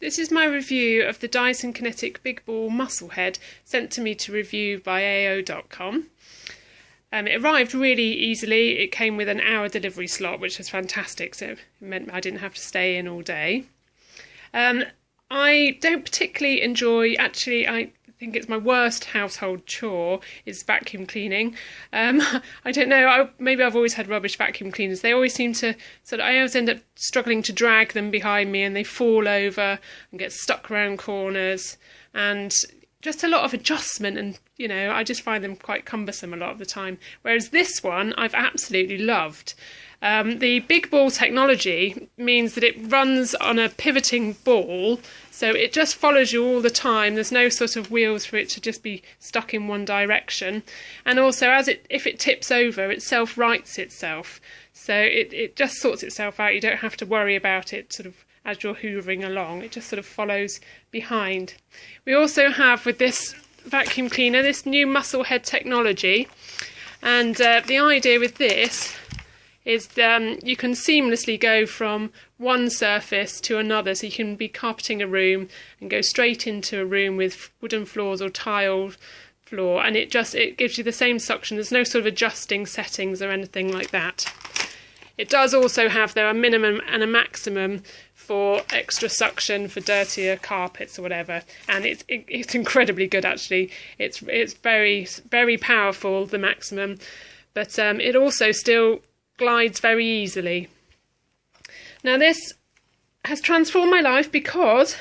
This is my review of the Dyson Cinetic Big Ball muscle head sent to me to review by AO.com. It arrived really easily. It came with an hour delivery slot, which was fantastic, so it meant I didn't have to stay in all day. I don't particularly enjoy, actually I think it's my worst household chore is vacuum cleaning. I don't know, maybe I've always had rubbish vacuum cleaners. They always seem to, I always end up struggling to drag them behind me and they fall over and get stuck around corners and just a lot of adjustment, and you know, I just find them quite cumbersome a lot of the time. Whereas this one I've absolutely loved. The big ball technology means that it runs on a pivoting ball, so it just follows you all the time. There's no sort of wheels for it to just be stuck in one direction. And also, if it tips over, it self-rights itself. So it just sorts itself out. You don't have to worry about it sort of as you're hoovering along. It just sort of follows behind. We also have, with this vacuum cleaner, this new muscle head technology. And the idea with this is you can seamlessly go from one surface to another, so you can be carpeting a room and go straight into a room with wooden floors or tiled floor, and it gives you the same suction. There's no sort of adjusting settings or anything like that. It does also have a minimum and a maximum for extra suction for dirtier carpets or whatever, and it's incredibly good actually. It's very, very powerful, the maximum, but it also still glides very easily. Now this has transformed my life because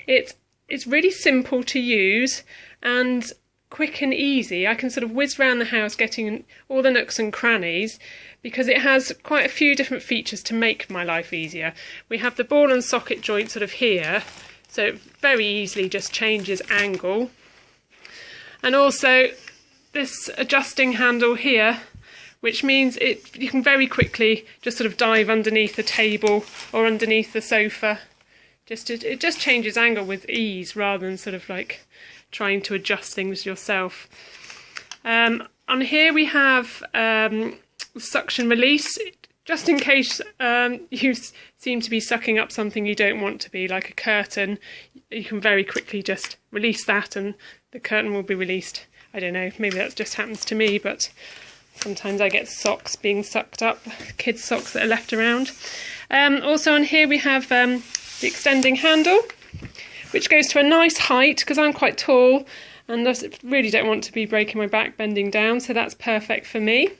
it's really simple to use and quick and easy. I can sort of whiz around the house getting all the nooks and crannies because it has quite a few different features to make my life easier. We have the ball and socket joint sort of here, so it very easily just changes angle. And also this adjusting handle here, which means you can very quickly just sort of dive underneath the table or underneath the sofa. It just changes angle with ease rather than sort of like trying to adjust things yourself. On here we have suction release, just in case you seem to be sucking up something you don't want to be, like a curtain. You can very quickly just release that and the curtain will be released. I don't know, maybe that just happens to me, but sometimes I get socks being sucked up, kids' socks that are left around. Also on here we have the extending handle, which goes to a nice height because I'm quite tall and I really don't want to be breaking my back bending down, so that's perfect for me.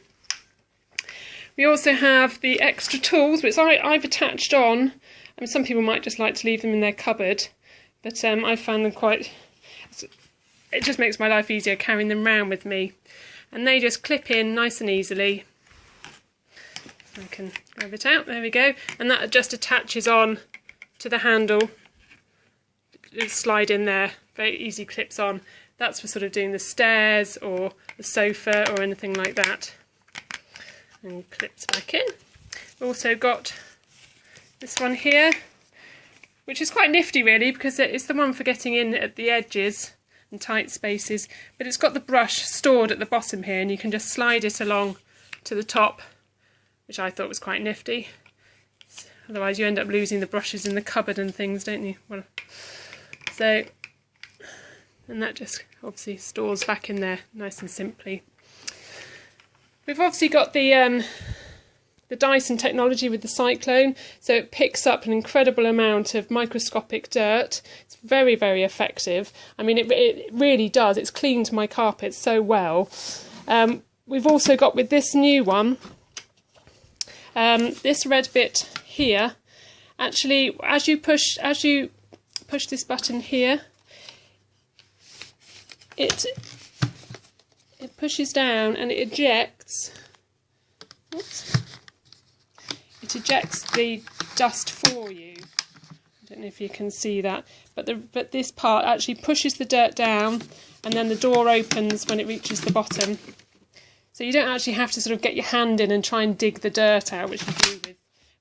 We also have the extra tools, which I've attached on. I mean, some people might just like to leave them in their cupboard, but I found them it just makes my life easier carrying them around with me. And they just clip in nice and easily. I can grab it out, there we go. And that just attaches on to the handle. Just slide in there, very easy clips on. That's for sort of doing the stairs or the sofa or anything like that. And clips back in. We've also got this one here, which is quite nifty really because it's the one for getting in at the edges and tight spaces, but it's got the brush stored at the bottom here and you can just slide it along to the top, which I thought was quite nifty. Otherwise you end up losing the brushes in the cupboard and things, don't you? Well, so, and that just obviously stores back in there nice and simply. We've obviously got the Dyson technology with the cyclone, so it picks up an incredible amount of microscopic dirt. It's very, very effective. I mean, it really does. It's cleaned my carpet so well. We've also got with this new one, this red bit here. Actually, as you push this button here, it pushes down and it ejects. Oops. It ejects the dust for you. I don't know if you can see that, but this part actually pushes the dirt down, and then the door opens when it reaches the bottom. So you don't actually have to sort of get your hand in and try and dig the dirt out, which you do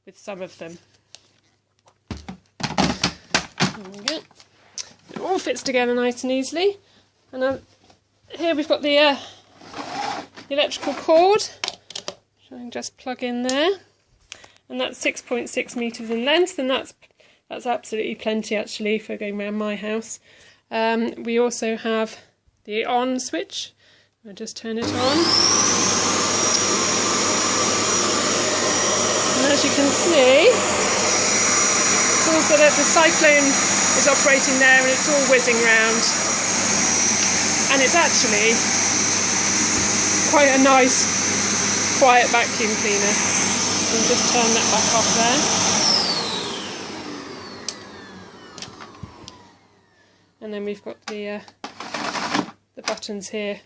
with some of them. There we go. It all fits together nice and easily. And here we've got the electrical cord, which I can just plug in there. And that's 6.6 metres in length, and that's That's absolutely plenty actually for going around my house. We also have the on switch. I'll just turn it on. And as you can see, it's also that the cyclone is operating there and it's all whizzing round. And it's actually quite a nice, quiet vacuum cleaner. So I'll just turn that back off there. And then we've got the buttons here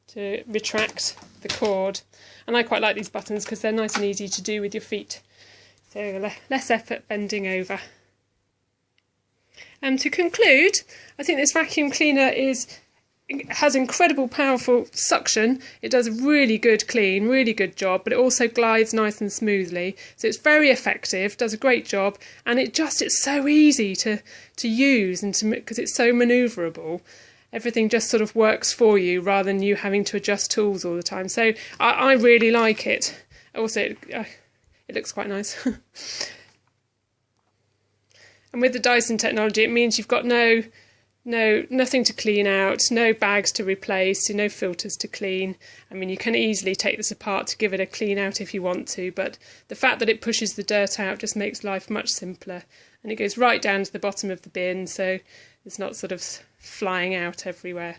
to retract the cord. And I quite like these buttons because they're nice and easy to do with your feet. So less effort bending over. And to conclude, I think this vacuum cleaner has incredible powerful suction. It does a really good clean, really good job, but it also glides nice and smoothly. So it's very effective, does a great job, and it's so easy to use and because it's so manoeuvrable. Everything just sort of works for you rather than you having to adjust tools all the time. So I really like it. Also, it looks quite nice. And with the Dyson technology, it means you've got nothing to clean out, no bags to replace, no filters to clean. I mean, you can easily take this apart to give it a clean out if you want to, but the fact that it pushes the dirt out just makes life much simpler. And it goes right down to the bottom of the bin, so it's not sort of flying out everywhere.